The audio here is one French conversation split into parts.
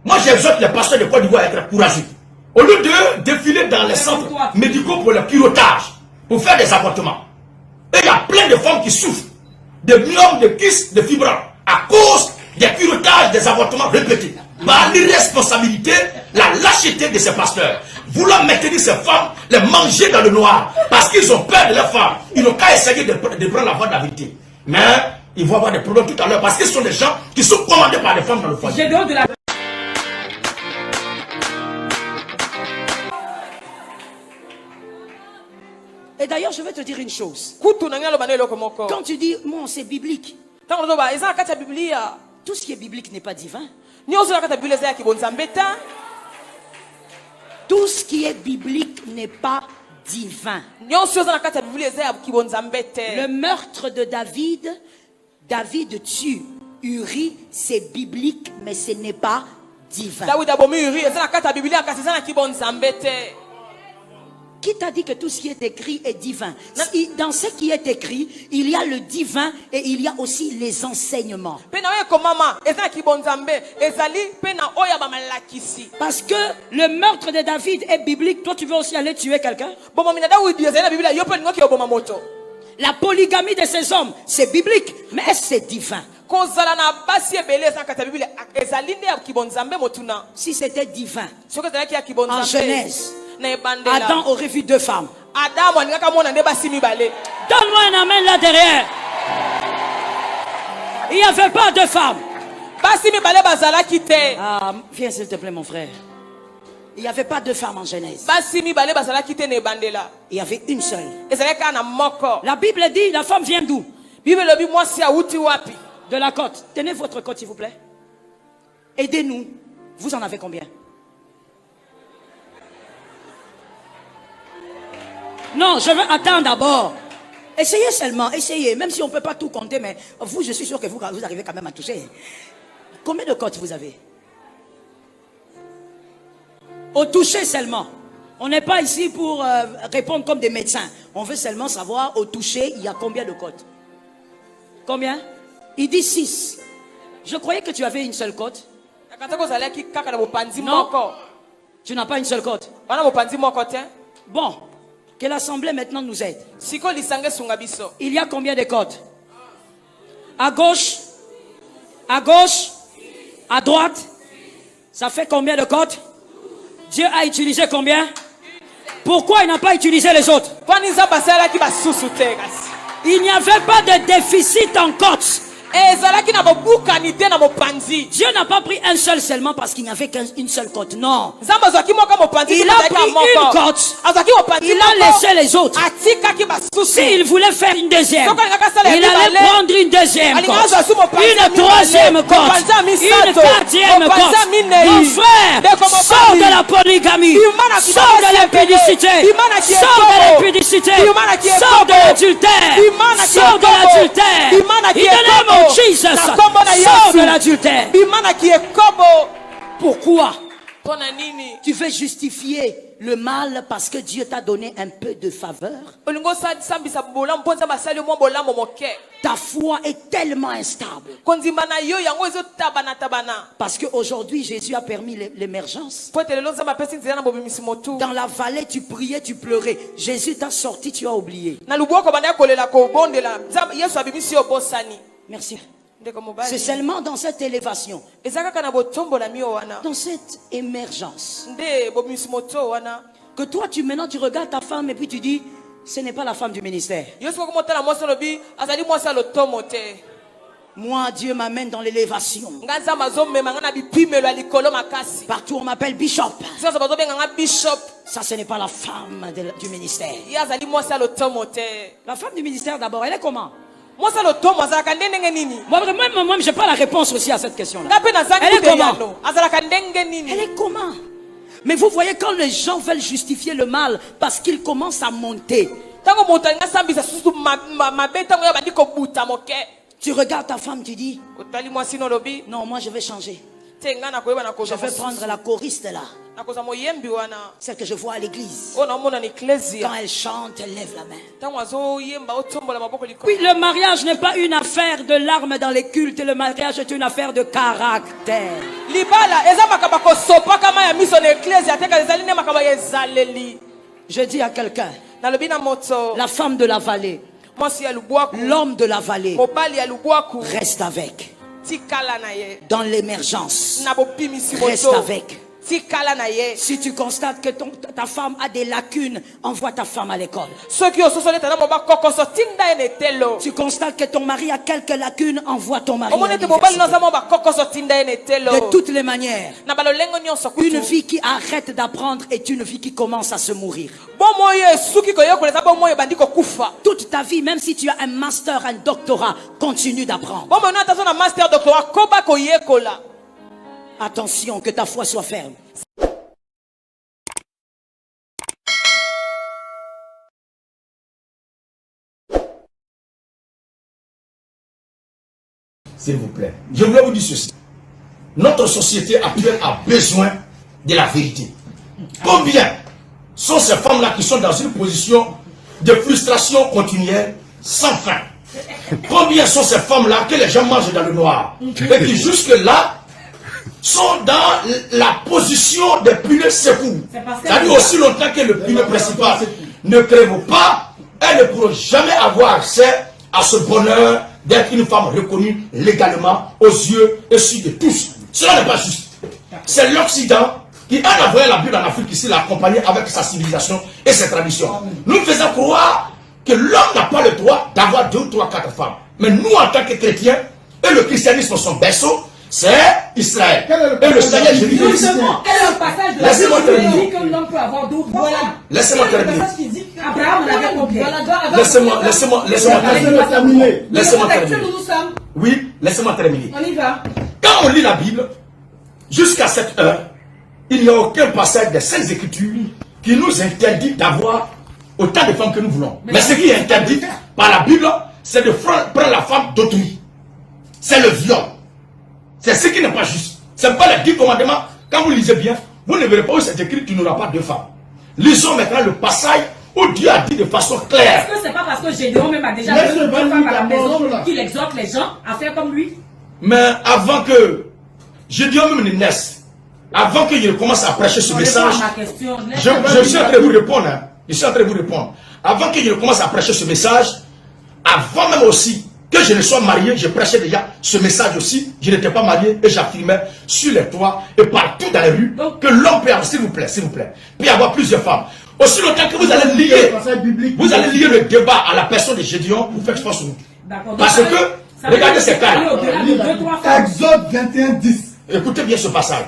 Moi, j'exhorte les pasteurs de Côte d'Ivoire à être courageux. Au lieu de défiler dans les centres médicaux pour le curettage, pour faire des avortements, et il y a plein de femmes qui souffrent de myome, de kystes, de fibromes, à cause des curetages, des avortements répétés. Par l'irresponsabilité, la lâcheté de ces pasteurs, voulant maintenir ces femmes, les manger dans le noir, parce qu'ils ont peur de leurs femmes. Ils n'ont qu'à essayer de prendre la voie de la vérité. Mais ils vont avoir des problèmes tout à l'heure, parce qu'ils sont des gens qui sont commandés par les femmes dans le foyer. J'ai de la... Et d'ailleurs, je vais te dire une chose. Quand tu dis, bon, c'est biblique. Tout ce qui est biblique n'est pas divin. Tout ce qui est biblique n'est pas divin. Le meurtre de David, David tue Uri, c'est biblique, mais ce n'est pas divin. Qui t'a dit que tout ce qui est écrit est divin? Dans ce qui est écrit, il y a le divin et il y a aussi les enseignements. Parce que le meurtre de David est biblique. Toi, tu veux aussi aller tuer quelqu'un? La polygamie de ces hommes, c'est biblique, mais c'est divin. Si c'était divin, en Genèse, Adam aurait vu 2 femmes. Donne-moi un amen là derrière. Il n'y avait pas 2 femmes. Ah, viens s'il te plaît mon frère. Il n'y avait pas 2 femmes en Genèse. Il y avait une seule. La Bible dit, la femme vient d'où? De la côte. Tenez votre côte s'il vous plaît. Aidez-nous. Vous en avez combien? Non, je veux attendre d'abord. Essayez seulement, essayez. Même si on ne peut pas tout compter, mais vous, je suis sûr que vous arrivez quand même à toucher. Combien de côtes vous avez? Au toucher seulement. On n'est pas ici pour répondre comme des médecins. On veut seulement savoir, au toucher, il y a combien de côtes? Combien? Il dit 6. Je croyais que tu avais une seule côte. Non, tu n'as pas une seule côte. Bon. Que l'assemblée maintenant nous aide. Il y a combien de côtes? À gauche, à droite, ça fait combien de côtes? Dieu a utilisé combien? Pourquoi il n'a pas utilisé les autres? Il n'y avait pas de déficit en côtes. Dieu n'a pas pris un seul seulement parce qu'il n'y avait qu'une seule côte. Non. Il a pris une côte. Il a laissé les autres. S'il voulait faire une deuxième, il allait prendre une deuxième côte, une troisième côte, une quatrième côte. Mon frère, sors de la polygamie, sors de l'impudicité, sors de l'impudicité, sors de l'adultère, sors de l'adultère. Il te Jesus, sors de l'adultère. Pourquoi? Tu veux justifier le mal parce que Dieu t'a donné un peu de faveur? Ta foi est tellement instable. Parce qu'aujourd'hui, Jésus a permis l'émergence. Dans la vallée, tu priais, tu pleurais. Jésus t'a sorti, tu as oublié. Merci. C'est seulement dans cette élévation, dans cette émergence, que toi maintenant tu regardes ta femme et puis tu dis, ce n'est pas la femme du ministère. Moi, Dieu m'amène dans l'élévation. Partout on m'appelle Bishop. Ça, ce n'est pas la femme du ministère. La femme du ministère d'abord, elle est comment? Moi, je n'ai pas la réponse aussi à cette question-là. Elle est comment? Elle est comment? Mais vous voyez, quand les gens veulent justifier le mal parce qu'ils commencent à monter, tu regardes ta femme, tu dis, non, moi je vais changer. Je vais prendre la choriste là. Celle que je vois à l'église. Quand elle chante, elle lève la main. Oui, le mariage n'est pas une affaire de larmes dans les cultes. Le mariage est une affaire de caractère. Je dis à quelqu'un, la femme de la vallée, l'homme de la vallée, reste avec. Dans l'émergence, reste avec. Si tu constates que ta femme a des lacunes, envoie ta femme à l'école. Tu constates que ton mari a quelques lacunes, envoie ton mari à l'université. De toutes les manières, une vie qui arrête d'apprendre est une vie qui commence à se mourir. Toute ta vie, même si tu as un master, un doctorat, continue d'apprendre. Attention, que ta foi soit ferme. S'il vous plaît, je voulais vous dire ceci. Notre société actuelle a besoin de la vérité. Combien sont ces femmes-là qui sont dans une position de frustration continuelle sans fin? Combien sont ces femmes-là que les gens mangent dans le noir et qui jusque-là sont dans la position des punais secours? C'est-à-dire aussi longtemps que le punais principal ne crève pas, elles ne pourront jamais avoir accès à ce bonheur d'être une femme reconnue légalement aux yeux et sur de tous. Cela n'est pas juste. C'est l'Occident qui, en envoyant la Bible en Afrique ici, l'a accompagné avec sa civilisation et ses traditions. Nous faisons croire que l'homme n'a pas le droit d'avoir 2, 3, 4 femmes. Mais nous, en tant que chrétiens, et le christianisme, son berceau, c'est Israël. Et le Seigneur Jésus-Christ. Laissez-moi terminer. Laissez-moi terminer. Laissez-moi terminer. Laissez-moi terminer. Oui, laissez-moi terminer. On y va. Quand on lit la Bible, jusqu'à cette heure, il n'y a aucun passage des Saintes Écritures qui nous interdit d'avoir autant de femmes que nous voulons. Mais ce qui est interdit par la Bible, c'est de prendre la femme d'autrui. C'est le viol. C'est ce qui n'est pas juste. Ce n'est pas les 10 commandements. Quand vous lisez bien, vous ne verrez pas où c'est écrit tu n'auras pas 2 femmes. Lisons maintenant le passage où Dieu a dit de façon claire. Est-ce que c'est pas parce que Gédéon même a déjà 2 femmes à la maison qu'il exhorte les gens à faire comme lui? Mais avant que Gédéon même ne naisse, avant que je commence à prêcher ce message, je suis en train de vous répondre. Hein. Je suis en train de vous répondre. Avant que je commence à prêcher ce message, avant même aussi que je ne sois marié, je prêchais déjà ce message aussi. Je n'étais pas marié et j'affirmais sur les toits et partout dans les rues que l'homme peut avoir, s'il vous plaît, peut avoir plusieurs femmes. Aussi longtemps que vous allez lier le débat à la personne de Gédéon, vous faites force sur vous. Parce que, regardez ces cas. Exode 21, 10. Écoutez bien ce passage.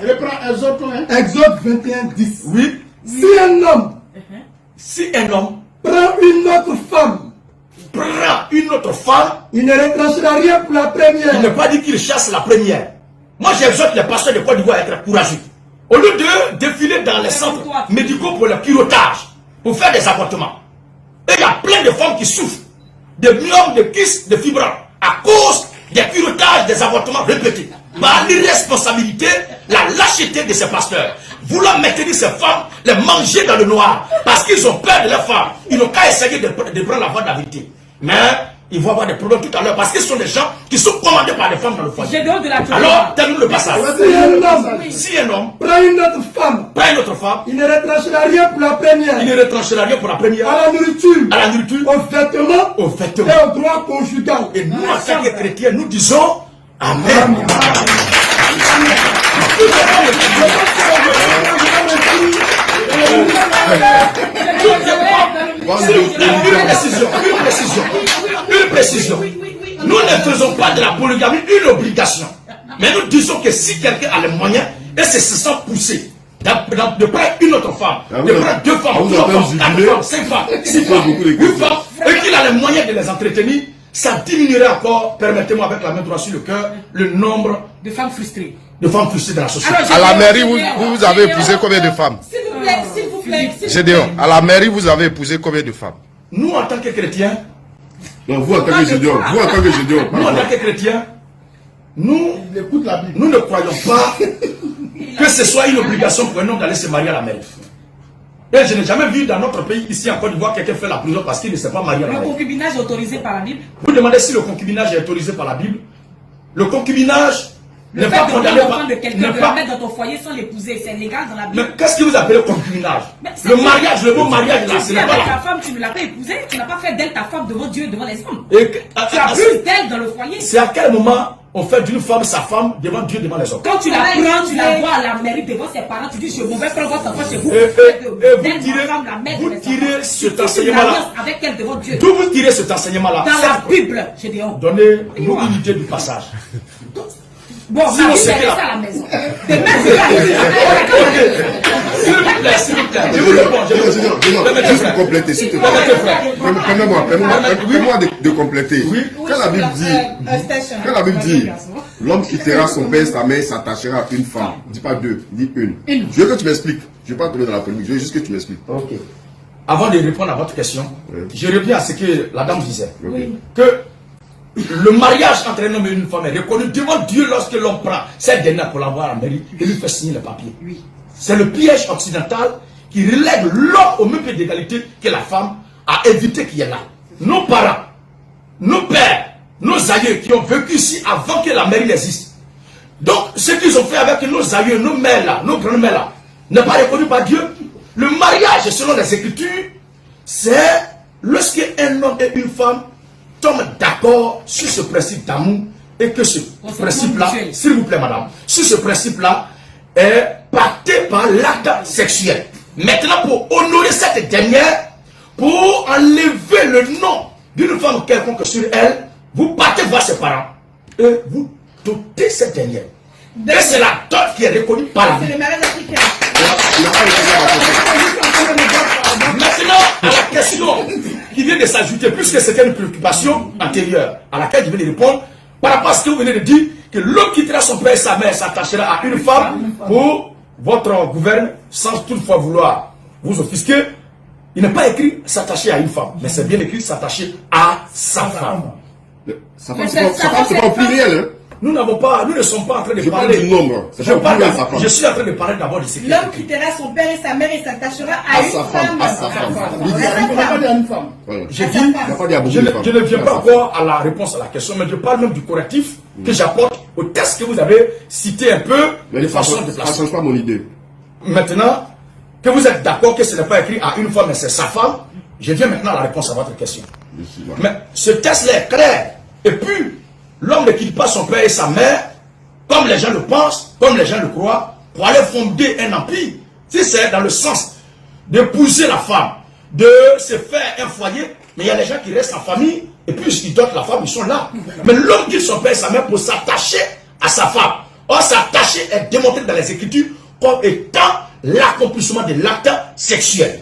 Exode 21, 10. Oui. Si un homme prend une autre femme, il ne retranchera rien pour la première. Il n'est pas dit qu'il chasse la première. Moi, j'exhorte les pasteurs de Côte d'Ivoire à être courageux. Au lieu de défiler dans les centres médicaux pour le curettage, pour faire des avortements, et il y a plein de femmes qui souffrent de myome, de kyste, de fibromes, à cause des curetages, des avortements répétés. Par l'irresponsabilité, la lâcheté de ces pasteurs. Vouloir maintenir ces femmes, les manger dans le noir, parce qu'ils ont peur de leurs femmes. Ils n'ont qu'à essayer de prendre la voie de la vérité. Mais ils vont avoir des problèmes tout à l'heure, parce que ce sont des gens qui sont commandés par des femmes dans le foyer. Alors, termine le passage. Si un homme prend une autre femme, il ne retranchera rien pour la première. Il ne retranchera rien pour la première. À la nourriture, aux vêtements, et au droit conjugal. Et nous, en tant que chrétiens, nous disons Amen. Une précision. Nous ne faisons pas de la polygamie une obligation. Mais nous disons que si quelqu'un a les moyens et se sent poussé de prendre une autre femme, de prendre 2 femmes, 3 femmes, 4 femmes, 5 femmes, 6 femmes, 8 femmes, et qu'il a les moyens de les entretenir, ça diminuerait encore, permettez-moi avec la main droite sur le cœur, le nombre de femmes frustrées. De femmes frustrées dans la société. À la mairie, vous avez épousé combien de femmes? S'il vous plaît. Gédéon, à la mairie, vous avez épousé combien de femmes? Nous, en tant que chrétiens, vous en tant que Gédéon, nous, en tant que chrétiens, nous ne croyons pas que ce soit une obligation pour un homme d'aller se marier à la mairie. Et je n'ai jamais vu dans notre pays, ici en Côte d'Ivoire, quelqu'un faire la prison parce qu'il ne s'est pas marié à la mairie. Le concubinage est autorisé par la Bible. Vous demandez si le concubinage est autorisé par la Bible. Le concubinage n'est pas condamné par... de quelqu'un, de la mettre dans ton foyer sans l'épouser, c'est légal dans la Bible. Mais qu'est-ce que vous appelez concubinage? Le mariage, le mot mariage là, ce n'est pas avec là. ta femme, tu ne l'as pas épousée, tu n'as pas fait d'elle ta femme devant Dieu, devant les hommes. Tu as plus d'elle dans le foyer. C'est à quel moment on fait d'une femme sa femme devant Dieu, devant les hommes? Quand tu la prends, tu la vois à la mairie devant ses parents, tu dis je vais prendre votre enfant chez vous. Vous tirez cet enseignement-là. Avec elle devant Dieu. D'où vous tirez cet enseignement-là? Dans la Bible, je dis oh. Donnez-nous une idée du passage. Bon, si on sait ça à la maison. S'il vous plaît, je vous réponds. Juste pour compléter, s'il te plaît. Permets-moi de compléter. Quand la Bible dit, l'homme quittera son père et sa mère, s'attachera à une femme. Dis pas deux, dis une. Je veux que tu m'expliques. Je ne vais pas tomber dans la polémique, je veux juste que tu m'expliques. Ok. Avant de répondre à votre question, je reviens à ce que la dame disait. Que le mariage entre un homme et une femme est reconnu devant Dieu lorsque l'homme prend cette dernière pour l'avoir à la mairie et lui fait signer le papier. C'est le piège occidental qui relègue l'homme au même pied d'égalité que la femme à éviter qu'il y ait là. Nos parents, nos pères, nos aïeux qui ont vécu ici avant que la mairie n'existe. Donc, ce qu'ils ont fait avec nos aïeux, nos mères là, nos grands-mères là, n'est pas reconnu par Dieu. Le mariage, selon les Écritures, c'est lorsque un homme et une femme tombent d'accord sur ce principe d'amour et que ce principe-là, s'il vous plaît madame, sur ce principe-là est pacté par l'acte sexuel. Maintenant, pour honorer cette dernière, pour enlever le nom d'une femme quelconque sur elle, vous partez voir ses parents et vous dotez cette dernière. Et c'est la dot qui est reconnue par la Bible. Maintenant, à la question qui vient de s'ajouter, puisque c'était une préoccupation antérieure à laquelle je viens de répondre, par rapport à ce que vous venez de dire, que l'homme quittera son père et sa mère s'attachera à une femme pour votre gouverne, sans toutefois vouloir vous offusquer. Il n'est pas écrit s'attacher à une femme, mais c'est bien écrit s'attacher à sa femme. Sa femme, c'est pas au pluriel, hein? Nous n'avons pas, nous ne sommes pas en train de parler du nombre. Je suis en train de parler d'abord de ce qui est. L'homme quittera son père et sa mère et s'attachera à une femme. À sa femme. J'ai dit, je ne viens pas encore à la réponse à la question, mais je parle même du correctif que j'apporte au texte que vous avez cité un peu de façon de placer. Ça ne change pas mon idée. Maintenant, que vous êtes d'accord que ce n'est pas écrit à une femme, mais c'est sa femme, je viens maintenant à la réponse à votre question. Mais ce texte-là est clair. Et puis, l'homme ne quitte pas son père et sa mère, comme les gens le pensent, comme les gens le croient, pour aller fonder un empire. Si c'est dans le sens d'épouser la femme, de se faire un foyer, mais il y a des gens qui restent en famille, et puis ils dotent la femme, ils sont là. Mais l'homme quitte son père et sa mère pour s'attacher à sa femme. Or, s'attacher est démontré dans les Écritures comme étant l'accomplissement de l'acte sexuel.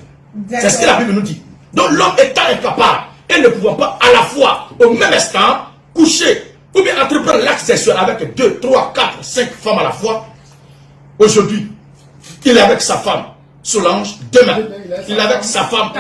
C'est ce que la Bible nous dit. Donc l'homme étant incapable et ne pouvant pas à la fois, au même instant, coucher ou bien entreprendre l'acte sexuel avec 2, 3, 4, 5 femmes à la fois, aujourd'hui, il est avec sa femme Solange, demain, il est avec sa femme.